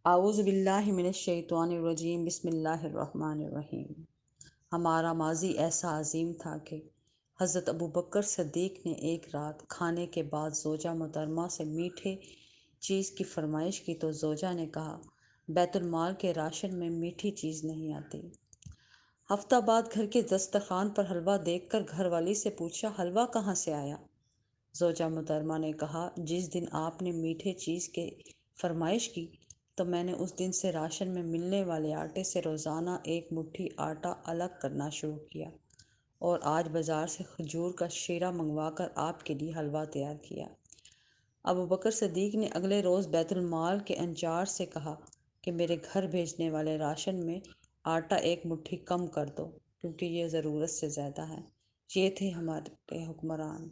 आऊज़ बिल्लाहि मिनश्शैतानिर्रजीम बिस्मिल्लाहिर्रहमानिर्रहीम। हमारा माजी ऐसा अजीम था कि हज़रत अबू बकर सद्दीक़ ने एक रात खाने के बाद ज़ोजा मोहतरमा से मीठे चीज़ की फरमाइश की तो ज़ोजा ने कहा, बैतुल माल के राशन में मीठी चीज़ नहीं आती। हफ्ता बाद घर के दस्तरखान पर हलवा देखकर घरवाली से पूछा, हलवा कहाँ से आया? ज़ोजा मोहतरमा ने कहा, जिस दिन आपने मीठे चीज़ के फरमाइश की तो मैंने उस दिन से राशन में मिलने वाले आटे से रोज़ाना एक मुट्ठी आटा अलग करना शुरू किया और आज बाज़ार से खजूर का शीरा मंगवाकर आपके लिए हलवा तैयार किया। अबू बकर सदीक ने अगले रोज़ बैतुल माल के इंचार्ज से कहा कि मेरे घर भेजने वाले राशन में आटा एक मुट्ठी कम कर दो, क्योंकि ये ज़रूरत से ज़्यादा है। ये थे हमारे हुक्मरान।